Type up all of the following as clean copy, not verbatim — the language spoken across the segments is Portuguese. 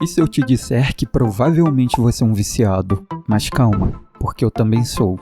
E se eu te disser que provavelmente você é um viciado? Mas calma, porque eu também sou.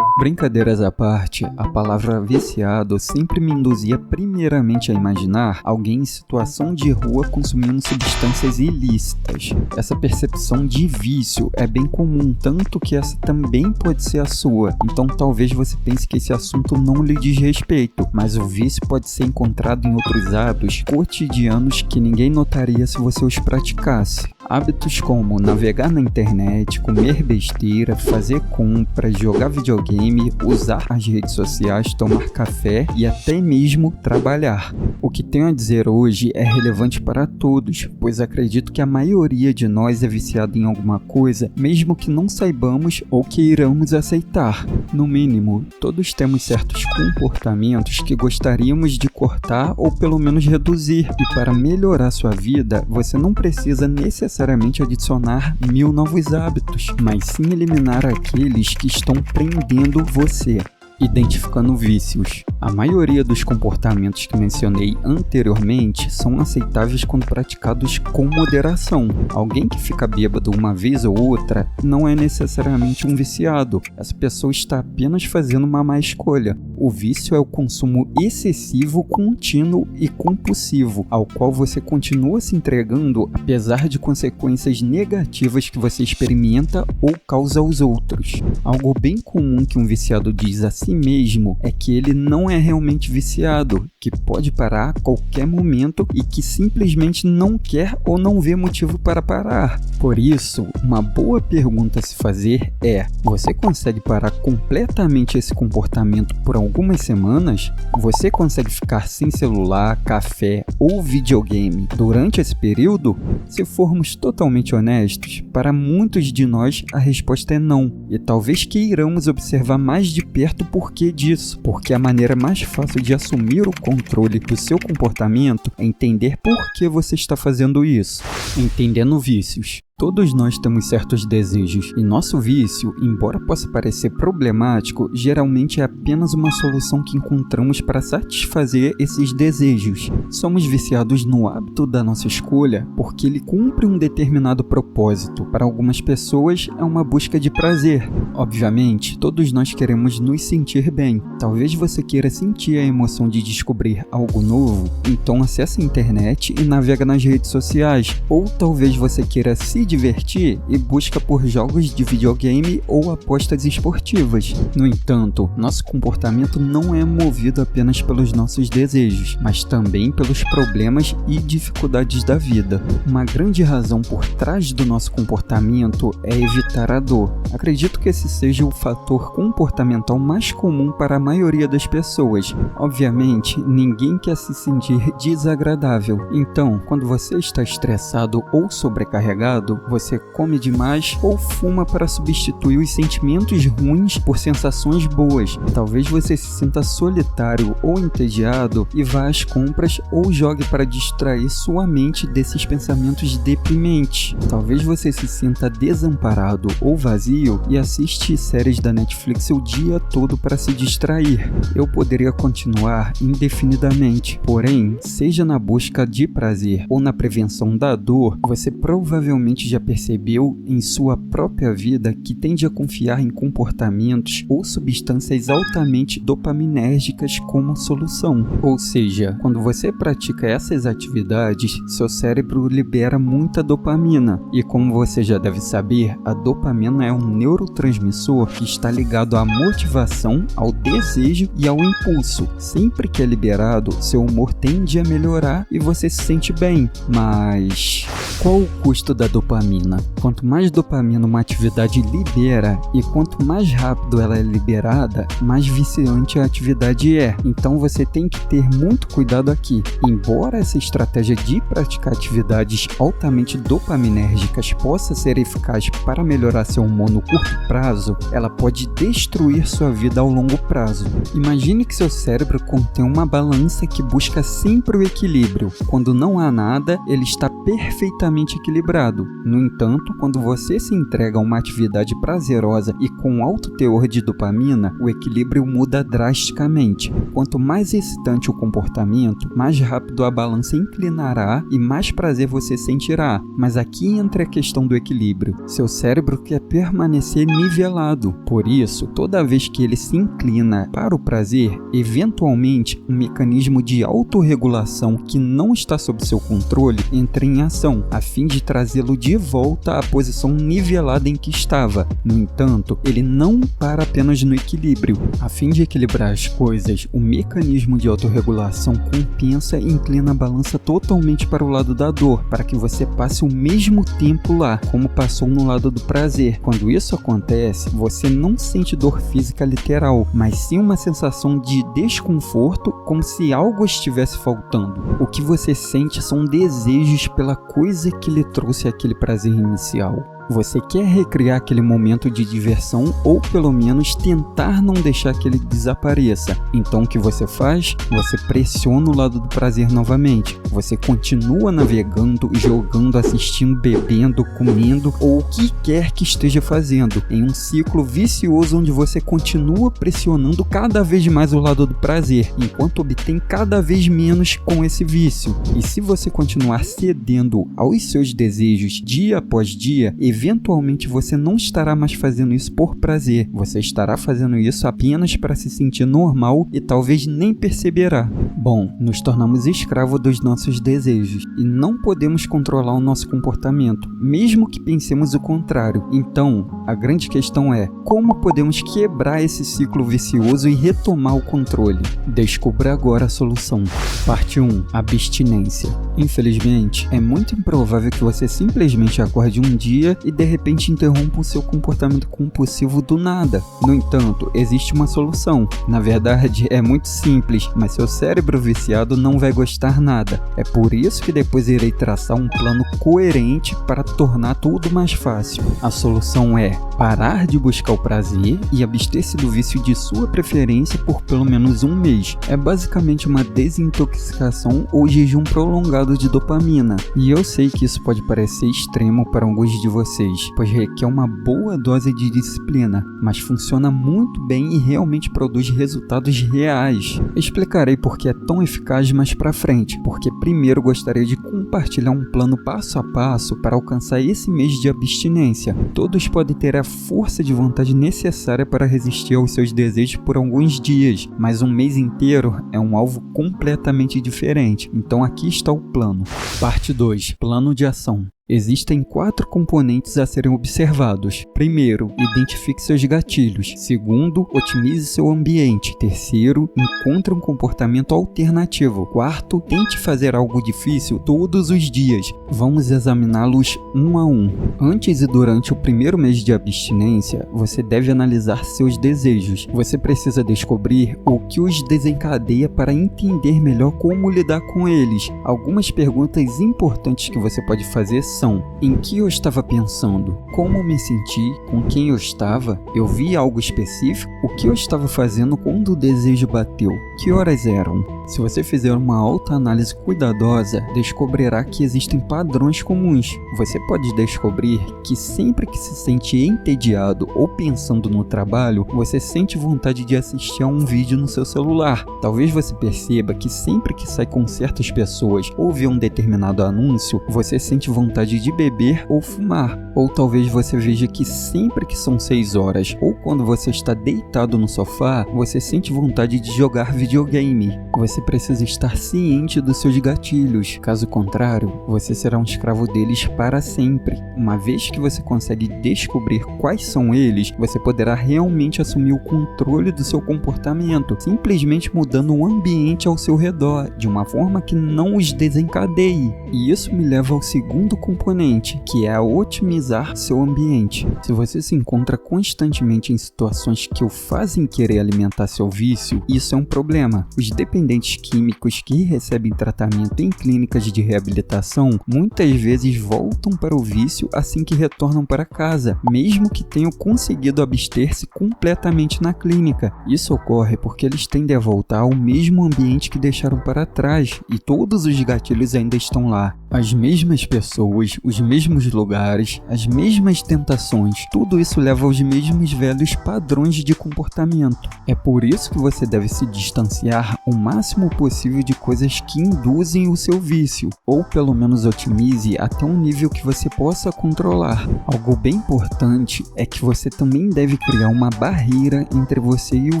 Brincadeiras à parte, a palavra viciado sempre me induzia primeiramente a imaginar alguém em situação de rua consumindo substâncias ilícitas. Essa percepção de vício é bem comum, tanto que essa também pode ser a sua. Então talvez você pense que esse assunto não lhe diz respeito, mas o vício pode ser encontrado em outros hábitos cotidianos que ninguém notaria se você os praticasse. Hábitos como navegar na internet, comer besteira, fazer compras, jogar videogame, usar as redes sociais, tomar café e até mesmo trabalhar. O que tenho a dizer hoje é relevante para todos, pois acredito que a maioria de nós é viciada em alguma coisa, mesmo que não saibamos ou queiramos aceitar. No mínimo, todos temos certos comportamentos que gostaríamos de cortar ou pelo menos reduzir, e para melhorar sua vida, você não precisa necessariamente adicionar 1000 novos hábitos, mas sim eliminar aqueles que estão prendendo você. Identificando vícios. A maioria dos comportamentos que mencionei anteriormente são aceitáveis quando praticados com moderação. Alguém que fica bêbado uma vez ou outra não é necessariamente um viciado. Essa pessoa está apenas fazendo uma má escolha. O vício é o consumo excessivo, contínuo e compulsivo, ao qual você continua se entregando apesar de consequências negativas que você experimenta ou causa aos outros. Algo bem comum que um viciado diz a si mesmo é que ele não é realmente viciado, que pode parar a qualquer momento e que simplesmente não quer ou não vê motivo para parar. Por isso, uma boa pergunta a se fazer é: você consegue parar completamente esse comportamento por algumas semanas? Você consegue ficar sem celular, café ou videogame durante esse período? Se formos totalmente honestos, para muitos de nós a resposta é não, e talvez queiramos observar mais de perto por que disso, porque a maneira mais fácil de assumir o controle do seu comportamento é entender por que você está fazendo isso. Entendendo vícios. Todos nós temos certos desejos, e nosso vício, embora possa parecer problemático, geralmente é apenas uma solução que encontramos para satisfazer esses desejos. Somos viciados no hábito da nossa escolha porque ele cumpre um determinado propósito. Para algumas pessoas, é uma busca de prazer. Obviamente, todos nós queremos nos sentir bem. Talvez você queira sentir a emoção de descobrir algo novo, então acesse a internet e navega nas redes sociais. Ou talvez você queira se divertir e busca por jogos de videogame ou apostas esportivas. No entanto, nosso comportamento não é movido apenas pelos nossos desejos, mas também pelos problemas e dificuldades da vida. Uma grande razão por trás do nosso comportamento é evitar a dor. Acredito que esse seja o fator comportamental mais comum para a maioria das pessoas. Obviamente, ninguém quer se sentir desagradável. Então, quando você está estressado ou sobrecarregado, você come demais ou fuma para substituir os sentimentos ruins por sensações boas. Talvez você se sinta solitário ou entediado e vá às compras ou jogue para distrair sua mente desses pensamentos deprimentes. Talvez você se sinta desamparado ou vazio e assiste séries da Netflix o dia todo para se distrair. Eu poderia continuar indefinidamente, porém, seja na busca de prazer ou na prevenção da dor, você provavelmente já percebeu em sua própria vida que tende a confiar em comportamentos ou substâncias altamente dopaminérgicas como solução. Ou seja, quando você pratica essas atividades, seu cérebro libera muita dopamina. E como você já deve saber, a dopamina é um neurotransmissor que está ligado à motivação, ao desejo e ao impulso. Sempre que é liberado, seu humor tende a melhorar e você se sente bem. Mas qual o custo da dopamina? Quanto mais dopamina uma atividade libera e quanto mais rápido ela é liberada, mais viciante a atividade é. Então você tem que ter muito cuidado aqui. Embora essa estratégia de praticar atividades altamente dopaminérgicas possa ser eficaz para melhorar seu humor no curto prazo, ela pode destruir sua vida ao longo prazo. Imagine que seu cérebro contém uma balança que busca sempre o equilíbrio. Quando não há nada, ele está perfeitamente perfeitamente equilibrado. No entanto, quando você se entrega a uma atividade prazerosa e com alto teor de dopamina, o equilíbrio muda drasticamente. Quanto mais excitante o comportamento, mais rápido a balança inclinará e mais prazer você sentirá. Mas aqui entra a questão do equilíbrio. Seu cérebro quer permanecer nivelado. Por isso, toda vez que ele se inclina para o prazer, eventualmente um mecanismo de autorregulação que não está sob seu controle entra em ação, a fim de trazê-lo de volta à posição nivelada em que estava. No entanto, ele não para apenas no equilíbrio. A fim de equilibrar as coisas, o mecanismo de autorregulação compensa e inclina a balança totalmente para o lado da dor, para que você passe o mesmo tempo lá, como passou no lado do prazer. Quando isso acontece, você não sente dor física literal, mas sim uma sensação de desconforto, como se algo estivesse faltando. O que você sente são desejos pela coisa que lhe trouxe aquele prazer inicial. Você quer recriar aquele momento de diversão ou pelo menos tentar não deixar que ele desapareça. Então o que você faz? Você pressiona o lado do prazer novamente. Você continua navegando, jogando, assistindo, bebendo, comendo ou o que quer que esteja fazendo, em um ciclo vicioso onde você continua pressionando cada vez mais o lado do prazer, enquanto obtém cada vez menos com esse vício. E se você continuar cedendo aos seus desejos dia após dia, eventualmente você não estará mais fazendo isso por prazer, você estará fazendo isso apenas para se sentir normal e talvez nem perceberá. Bom, nos tornamos escravos dos nossos desejos e não podemos controlar o nosso comportamento, mesmo que pensemos o contrário. Então, a grande questão é, como podemos quebrar esse ciclo vicioso e retomar o controle? Descubra agora a solução. Parte 1. Abstinência. Infelizmente, é muito improvável que você simplesmente acorde um dia e de repente interrompa o seu comportamento compulsivo do nada. No entanto, existe uma solução. Na verdade, é muito simples, mas seu cérebro viciado não vai gostar nada. É por isso que depois irei traçar um plano coerente para tornar tudo mais fácil. A solução é parar de buscar o prazer e abster-se do vício de sua preferência por pelo menos um mês. É basicamente uma desintoxicação ou jejum prolongado de dopamina. E eu sei que isso pode parecer extremo para alguns de vocês, pois requer uma boa dose de disciplina, mas funciona muito bem e realmente produz resultados reais. Explicarei por que é tão eficaz mais pra frente, porque primeiro gostaria de compartilhar um plano passo a passo para alcançar esse mês de abstinência. Todos podem ter a força de vontade necessária para resistir aos seus desejos por alguns dias, mas um mês inteiro é um alvo completamente diferente. Então aqui está o plano. Parte 2. Plano de ação. Existem 4 componentes a serem observados. Primeiro, identifique seus gatilhos. Segundo, otimize seu ambiente. Terceiro, encontre um comportamento alternativo. Quarto, tente fazer algo difícil todos os dias. Vamos examiná-los um a um. Antes e durante o primeiro mês de abstinência, você deve analisar seus desejos. Você precisa descobrir o que os desencadeia para entender melhor como lidar com eles. Algumas perguntas importantes que você pode fazer são: em que eu estava pensando? Como me senti? Com quem eu estava? Eu vi algo específico? O que eu estava fazendo quando o desejo bateu? Que horas eram? Se você fizer uma autoanálise cuidadosa, descobrirá que existem padrões comuns. Você pode descobrir que sempre que se sente entediado ou pensando no trabalho, você sente vontade de assistir a um vídeo no seu celular. Talvez você perceba que sempre que sai com certas pessoas ou vê um determinado anúncio, você sente vontade de beber ou fumar. Ou talvez você veja que sempre que são 6 horas ou quando você está deitado no sofá, você sente vontade de jogar videogame. Você precisa estar ciente dos seus gatilhos. Caso contrário, você será um escravo deles para sempre. Uma vez que você consegue descobrir quais são eles, você poderá realmente assumir o controle do seu comportamento, simplesmente mudando o ambiente ao seu redor, de uma forma que não os desencadeie. E isso me leva ao segundo componente, que é a otimizar seu ambiente. Se você se encontra constantemente em situações que o fazem querer alimentar seu vício, isso é um problema. Os dependentes químicos que recebem tratamento em clínicas de reabilitação muitas vezes voltam para o vício assim que retornam para casa, mesmo que tenham conseguido abster-se completamente na clínica. Isso ocorre porque eles tendem a voltar ao mesmo ambiente que deixaram para trás e todos os gatilhos ainda estão lá. As mesmas pessoas pessoas, os mesmos lugares, as mesmas tentações. Tudo isso leva aos mesmos velhos padrões de comportamento. É por isso que você deve se distanciar o máximo possível de coisas que induzem o seu vício, ou pelo menos otimize até um nível que você possa controlar. Algo bem importante é que você também deve criar uma barreira entre você e o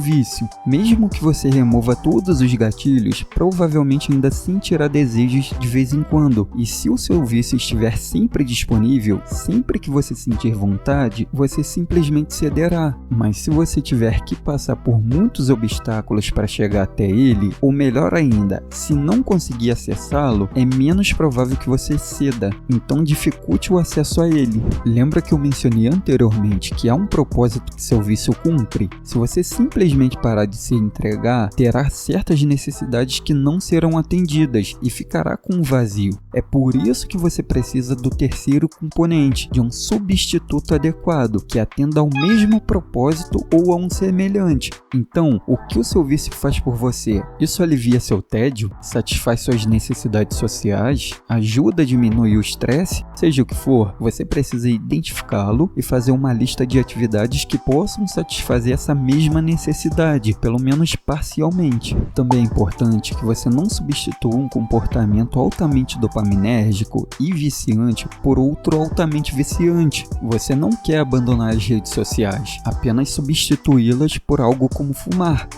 vício. Mesmo que você remova todos os gatilhos, provavelmente ainda sentirá desejos de vez em quando. E se o seu vício estiver sempre disponível, sempre que você sentir vontade, você simplesmente cederá. Mas se você tiver que passar por muitos obstáculos para chegar até ele, ou melhor ainda, se não conseguir acessá-lo, é menos provável que você ceda. Então dificulte o acesso a ele. Lembra que eu mencionei anteriormente que há um propósito que seu vício cumpre? Se você simplesmente parar de se entregar, terá certas necessidades que não serão atendidas e ficará com um vazio. É por isso que você precisa do terceiro componente, de um substituto adequado, que atenda ao mesmo propósito ou a um semelhante. Então, o que o seu vício faz por você? Isso alivia seu tédio? Satisfaz suas necessidades sociais? Ajuda a diminuir o estresse? Seja o que for, você precisa identificá-lo e fazer uma lista de atividades que possam satisfazer essa mesma necessidade, pelo menos parcialmente. Também é importante que você não substitua um comportamento altamente dopaminérgico e viciante por outro altamente viciante. Você não quer abandonar as redes sociais, apenas substituí-las por algo como fumar.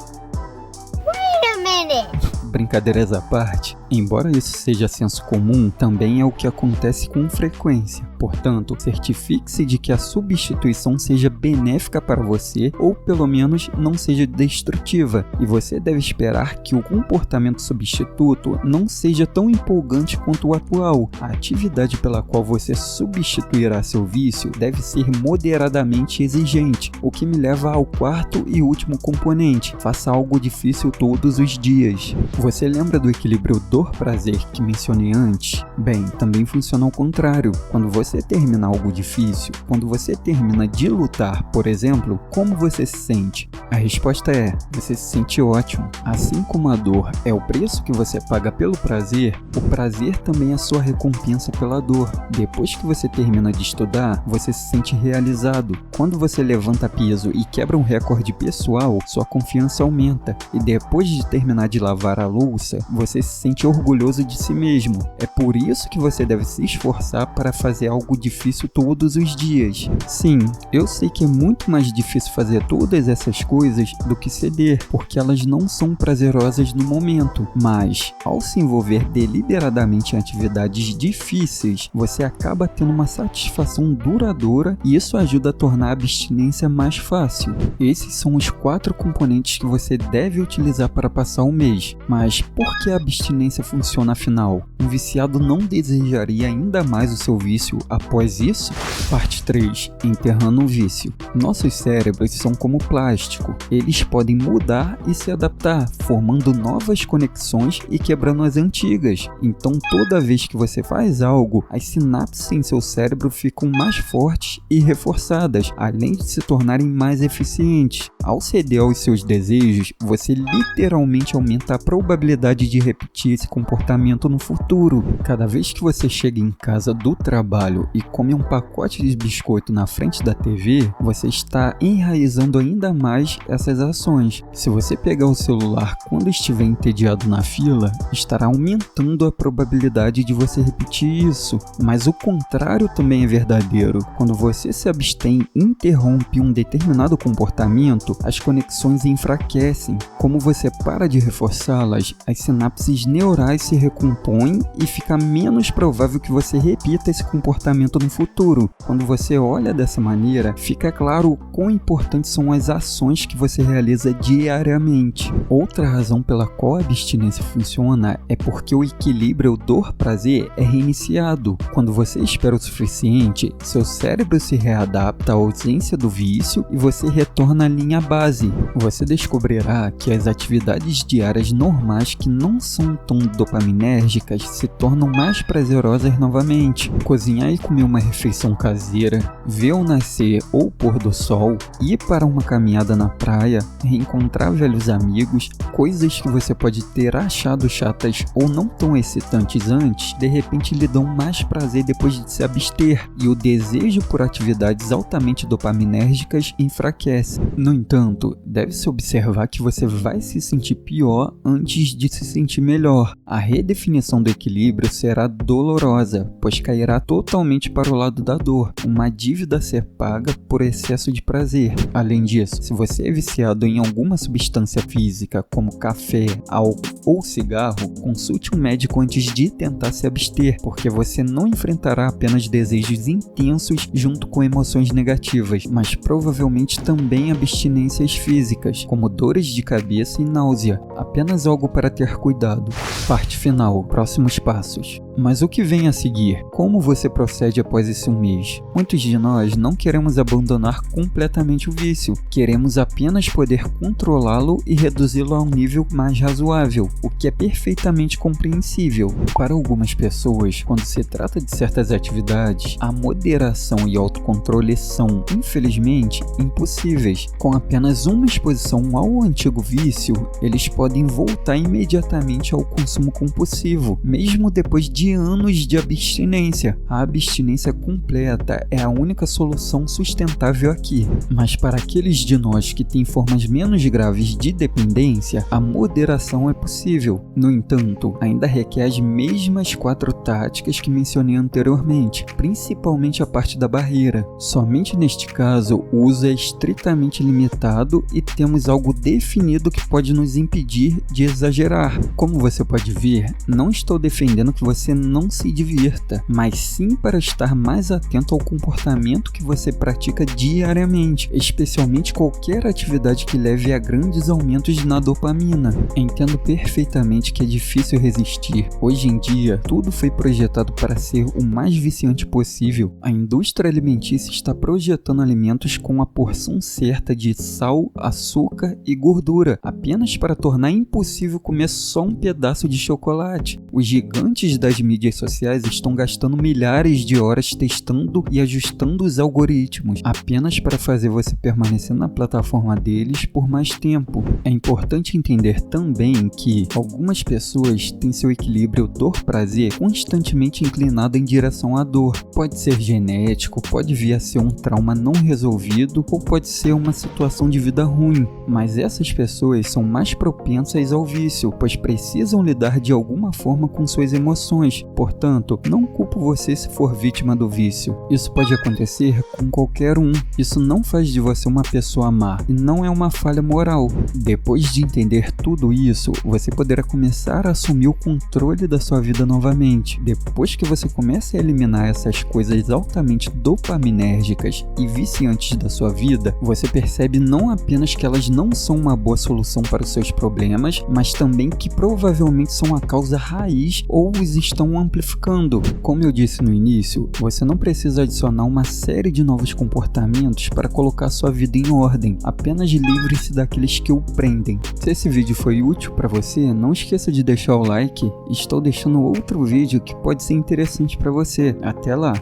Brincadeiras à parte, embora isso seja senso comum, também é o que acontece com frequência. Portanto, certifique-se de que a substituição seja benéfica para você ou pelo menos não seja destrutiva, e você deve esperar que o comportamento substituto não seja tão empolgante quanto o atual. A atividade pela qual você substituirá seu vício deve ser moderadamente exigente, o que me leva ao quarto e último componente: faça algo difícil todos os dias. Você lembra do equilíbrio dor-prazer que mencionei antes? Bem, também funciona ao contrário. Quando você termina algo difícil, quando você termina de lutar, por exemplo, como você se sente? A resposta é: você se sente ótimo. Assim como a dor é o preço que você paga pelo prazer, o prazer também é a sua recompensa pela dor. Depois que você termina de estudar, você se sente realizado. Quando você levanta peso e quebra um recorde pessoal, sua confiança aumenta. E depois de terminar de lavar a louça, você se sente orgulhoso de si mesmo. É por isso que você deve se esforçar para fazer algo difícil todos os dias. Sim, eu sei que é muito mais difícil fazer todas essas coisas do que ceder, porque elas não são prazerosas no momento. Mas, ao se envolver deliberadamente em atividades difíceis, você acaba tendo uma satisfação duradoura e isso ajuda a tornar a abstinência mais fácil. Esses são os 4 componentes que você deve utilizar para passar o mês. Mas por que a abstinência funciona afinal? Um viciado não desejaria ainda mais o seu vício após isso? Parte 3. Enterrando o vício. Nossos cérebros são como plástico. Eles podem mudar e se adaptar, formando novas conexões e quebrando as antigas. Então, toda vez que você faz algo, as sinapses em seu cérebro ficam mais fortes e reforçadas, além de se tornarem mais eficientes. Ao ceder aos seus desejos, você literalmente aumenta a probabilidade de repetir esse comportamento no futuro. Cada vez que você chega em casa do trabalho e come um pacote de biscoito na frente da TV, você está enraizando ainda mais essas ações. Se você pegar o celular quando estiver entediado na fila, estará aumentando a probabilidade de você repetir isso. Mas o contrário também é verdadeiro. Quando você se abstém e interrompe um determinado comportamento, as conexões enfraquecem. Como você para de reforçá-las, as sinapses neurais se recompõem e fica menos provável que você repita esse comportamento no futuro. Quando você olha dessa maneira, fica claro o quão importantes são as ações que você realiza diariamente. Outra razão pela qual a abstinência funciona é porque o equilíbrio dor-prazer é reiniciado. Quando você espera o suficiente, seu cérebro se readapta à ausência do vício e você retorna à linha base. Você descobrirá que as atividades diárias normais que não são tão dopaminérgicas se tornam mais prazerosas novamente. Cozinhar e comer uma refeição caseira, ver o nascer ou pôr do sol, ir para uma caminhada na praia, reencontrar velhos amigos, coisas que você pode ter achado chatas ou não tão excitantes antes, de repente lhe dão mais prazer depois de se abster, e o desejo por atividades altamente dopaminérgicas enfraquece. No entanto, deve-se observar que você vai se sentir pior antes de se sentir melhor. A redefinição do equilíbrio será dolorosa, pois cairá totalmente para o lado da dor, uma dívida a ser paga por excesso de prazer. Além disso, se você é viciado em alguma substância física, como café, álcool ou cigarro, consulte um médico antes de tentar se abster, porque você não enfrentará apenas desejos intensos junto com emoções negativas, mas provavelmente também abstinências físicas, como dores de cabeça e náusea. Apenas algo para ter cuidado. Parte final. Próximos passos. Mas o que vem a seguir? Como você procede após esse mês? Muitos de nós não queremos abandonar completamente o vício. Queremos apenas poder controlá-lo e reduzi-lo a um nível mais razoável, o que é perfeitamente compreensível. Para algumas pessoas, quando se trata de certas atividades, a moderação e autocontrole são, infelizmente, impossíveis. Com apenas uma exposição ao antigo vício, eles podem voltar imediatamente ao consumo compulsivo, mesmo depois de anos de abstinência. A abstinência completa é a única solução sustentável aqui. Mas para aqueles de nós que têm formas menos graves de dependência, a moderação é possível. No entanto, ainda requer as mesmas 4 táticas que mencionei anteriormente, principalmente a parte da barreira. Somente neste caso, o uso é estritamente limitado e temos algo definido que pode nos impedir de exagerar. Como você pode ver, não estou defendendo que você não se divirta, mas sim para estar mais atento ao comportamento que você pratica diariamente, especialmente qualquer atividade que leve a grandes aumentos na dopamina. Entendo perfeitamente que é difícil resistir. Hoje em dia, tudo foi projetado para ser o mais viciante possível. A indústria alimentícia está projetando alimentos com a porção certa de sal, açúcar e gordura, apenas para tornar impossível comer só um pedaço de chocolate. Os gigantes das mídias sociais estão gastando milhares de horas testando e ajustando os algoritmos, apenas para fazer você permanecer na plataforma deles por mais tempo. É importante entender também que algumas pessoas têm seu equilíbrio dor-prazer constantemente inclinado em direção à dor. Pode ser genético, pode vir a ser um trauma não resolvido ou pode ser uma situação de vida ruim, mas essas pessoas são mais propensas ao vício, pois precisam lidar de alguma forma com suas emoções. Portanto, não culpo você se for vítima do vício. Isso pode acontecer com qualquer um. Isso não faz de você uma pessoa má e não é uma falha moral. Depois de entender tudo isso, você poderá começar a assumir o controle da sua vida novamente. Depois que você começa a eliminar essas coisas altamente dopaminérgicas e viciantes da sua vida, você percebe não apenas que elas não são uma boa solução para os seus problemas, mas também que provavelmente são a causa raiz ou os estão amplificando. Como eu disse no início, você não precisa adicionar uma série de novos comportamentos para colocar sua vida em ordem, apenas livre-se daqueles que o prendem. Se esse vídeo foi útil para você, não esqueça de deixar o like. Estou deixando outro vídeo que pode ser interessante para você. Até lá!